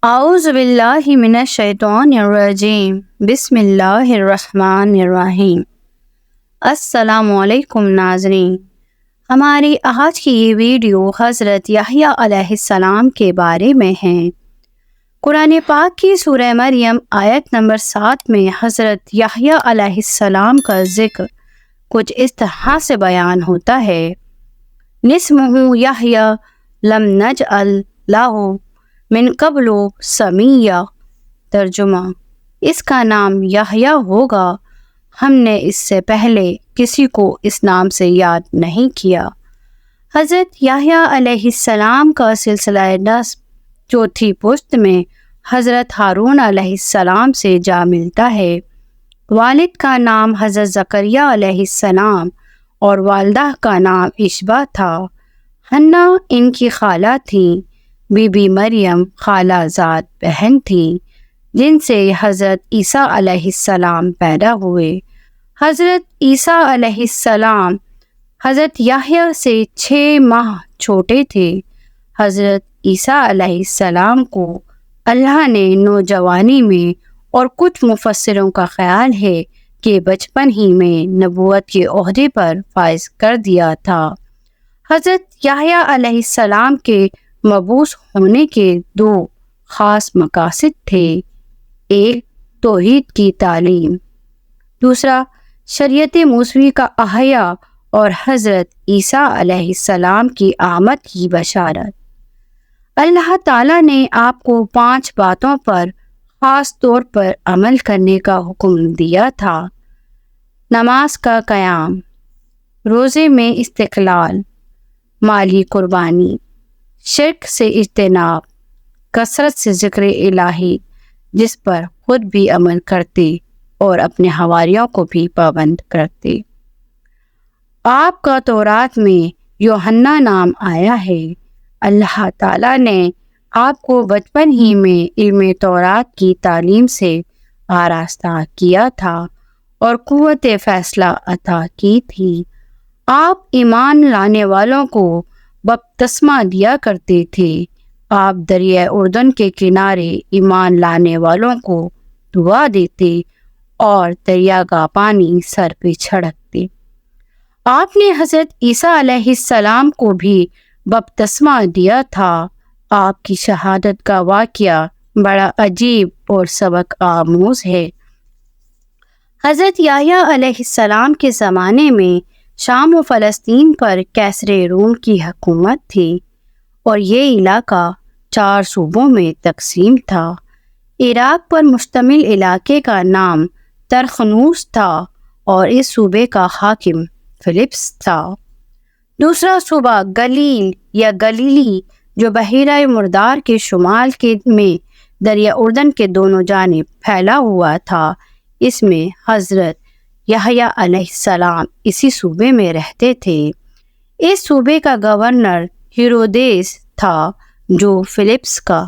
اعوذ باللہ من الشیطان الرجیم بسم اللہ الرحمن الرحیم۔ السلام علیکم ناظرین، ہماری آج کی یہ ویڈیو حضرت یحییٰ علیہ السلام کے بارے میں ہے۔ قرآن پاک کی سورہ مریم آیت نمبر 7 میں حضرت یحییٰ علیہ السلام کا ذکر کچھ اس طرح سے بیان ہوتا ہے: نسمہ یحییٰ لم نجعل لہ من قبل سمیہ۔ ترجمہ: اس کا نام یحییٰ ہوگا، ہم نے اس سے پہلے کسی کو اس نام سے یاد نہیں کیا۔ حضرت یحییٰ علیہ السلام کا سلسلہ نسب چوتھی پشت میں حضرت ہارون علیہ السلام سے جا ملتا ہے۔ والد کا نام حضرت زکریا علیہ السلام اور والدہ کا نام اشبہ تھا۔ حنا ان کی خالہ تھیں۔ بی بی مریم خالہ زاد بہن تھیں جن سے حضرت عیسیٰ علیہ السلام پیدا ہوئے۔ حضرت عیسیٰ علیہ السلام حضرت یحییٰ سے 6 ماہ چھوٹے تھے۔ حضرت عیسیٰ علیہ السلام کو اللہ نے نوجوانی میں، اور کچھ مفسروں کا خیال ہے کہ بچپن ہی میں، نبوت کے عہدے پر فائز کر دیا تھا۔ حضرت یحییٰ علیہ السلام کے مبعوث ہونے کے 2 خاص مقاصد تھے: ایک توحید کی تعلیم، دوسرا شریعت موسوی کا احیاء اور حضرت عیسیٰ علیہ السلام کی آمد کی بشارت۔ اللہ تعالیٰ نے آپ کو 5 باتوں پر خاص طور پر عمل کرنے کا حکم دیا تھا: نماز کا قیام، روزے میں استقلال، مالی قربانی، شرک سے اجتناب، کثرت سے ذکر الہی جس پر خود بھی عمل کرتے اور اپنے حواریوں کو بھی پابند کرتے۔ آپ کا تورات میں یوحنا نام آیا ہے۔ اللہ تعالیٰ نے آپ کو بچپن ہی میں علم تورات کی تعلیم سے آراستہ کیا تھا اور قوت فیصلہ عطا کی تھی۔ آپ ایمان لانے والوں کو بپتسمہ دیا کرتے تھے۔ آپ دریائے اردن کے کنارے ایمان لانے والوں کو دعا دیتے اور دریا کا پانی سر پہ چھڑکتے۔ آپ نے حضرت عیسیٰ علیہ السلام کو بھی بپتسمہ دیا تھا۔ آپ کی شہادت کا واقعہ بڑا عجیب اور سبق آموز ہے۔ حضرت یحییٰ علیہ السلام کے زمانے میں شام و فلسطین پر کیسر روم کی حکومت تھی اور یہ علاقہ 4 صوبوں میں تقسیم تھا۔ عراق پر مشتمل علاقے کا نام ترخنوس تھا اور اس صوبے کا حاکم فلپس تھا۔ دوسرا صوبہ گلیل یا گلیلی جو بحیرہ مردار کے شمال میں دریا اردن کے دونوں جانب پھیلا ہوا تھا، اس میں حضرت یحییٰ علیہ السلام اسی صوبے میں رہتے تھے۔ اس صوبے کا گورنر ہیرودیس تھا جو فلپس کا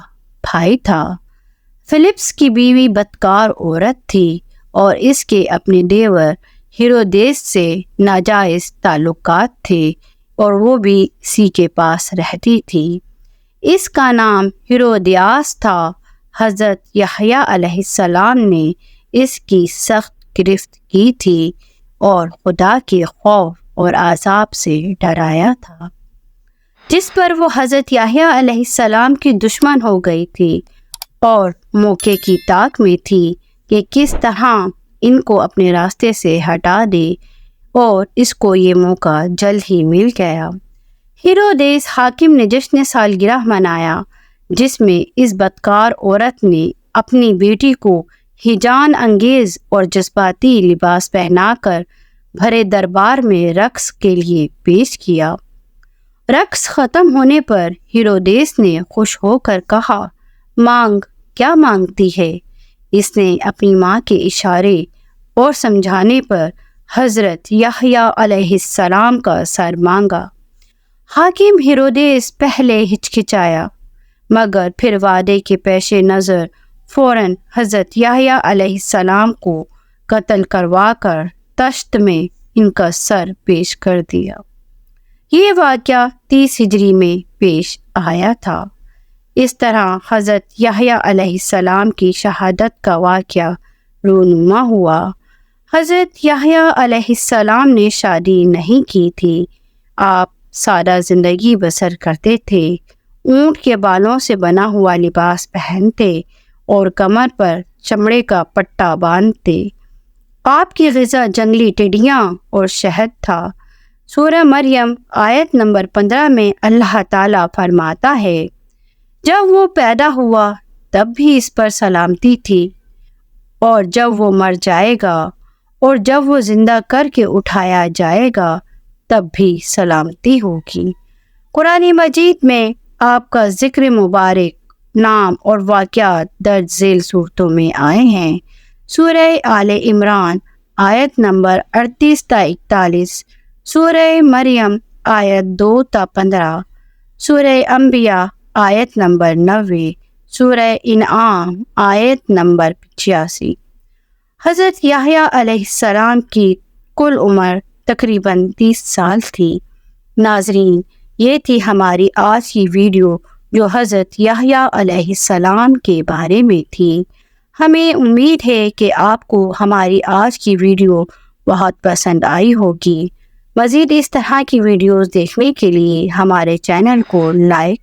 بھائی تھا۔ فلپس کی بیوی بدکار عورت تھی اور اس کے اپنے دیور ہیرودیس سے ناجائز تعلقات تھے اور وہ بھی اسی کے پاس رہتی تھی۔ اس کا نام ہیرودیاس تھا۔ حضرت یحییٰ علیہ السلام نے اس کی سخت گرفت کی تھی اور خدا کے خوف اور عذاب سے ڈرایا تھا، جس پر وہ حضرت یحییٰ علیہ السلام کی دشمن ہو گئی تھی اور موقع کی تاک میں تھی کہ کس طرح ان کو اپنے راستے سے ہٹا دے، اور اس کو یہ موقع جلد ہی مل گیا۔ ہیرودیس حاکم نے جشن سالگرہ منایا جس میں اس بدکار عورت نے اپنی بیٹی کو ہیجان انگیز اور جذباتی لباس پہنا کر بھرے دربار میں رقص کے لیے پیش کیا۔ رقص ختم ہونے پر ہیرودیس نے خوش ہو کر کہا، مانگ، کیا مانگتی ہے؟ اس نے اپنی ماں کے اشارے اور سمجھانے پر حضرت یحییٰ علیہ السلام کا سر مانگا۔ حاکم ہیرودیس پہلے ہچکچایا مگر پھر وعدے کے پیش نظر فوراً حضرت یحییٰ علیہ السلام کو قتل کروا کر تشت میں ان کا سر پیش کر دیا۔ یہ واقعہ 30 ہجری میں پیش آیا تھا۔ اس طرح حضرت یحییٰ علیہ السلام کی شہادت کا واقعہ رونما ہوا۔ حضرت یحییٰ علیہ السلام نے شادی نہیں کی تھی، آپ سادہ زندگی بسر کرتے تھے، اونٹ کے بالوں سے بنا ہوا لباس پہنتے اور کمر پر چمڑے کا پٹا باندھتے۔ آپ کی غذا جنگلی ٹڈیاں اور شہد تھا۔ سورہ مریم آیت نمبر 15 میں اللہ تعالیٰ فرماتا ہے، جب وہ پیدا ہوا تب بھی اس پر سلامتی تھی، اور جب وہ مر جائے گا اور جب وہ زندہ کر کے اٹھایا جائے گا تب بھی سلامتی ہوگی۔ قرآن مجید میں آپ کا ذکر مبارک، نام اور واقعات درج ذیل صورتوں میں آئے ہیں۔ سورہ آل عمران آیت نمبر 38 تا 41، سورہ مریم آیت 2 تا 15، سورہ انبیاء آیت نمبر 90، سورہ انعام آیت نمبر 85۔ حضرت یحییٰ علیہ السلام کی کل عمر تقریباً 30 سال تھی۔ ناظرین، یہ تھی ہماری آج کی ویڈیو جو حضرت یحییٰ علیہ السلام کے بارے میں تھی۔ ہمیں امید ہے کہ آپ کو ہماری آج کی ویڈیو بہت پسند آئی ہوگی۔ مزید اس طرح کی ویڈیوز دیکھنے کے لیے ہمارے چینل کو لائک،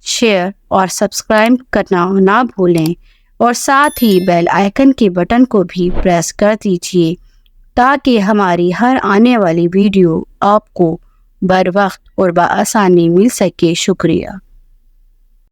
شیئر اور سبسکرائب کرنا نہ بھولیں، اور ساتھ ہی بیل آئیکن کے بٹن کو بھی پریس کر دیجیے تاکہ ہماری ہر آنے والی ویڈیو آپ کو بر وقت اور بآسانی مل سکے۔ شکریہ۔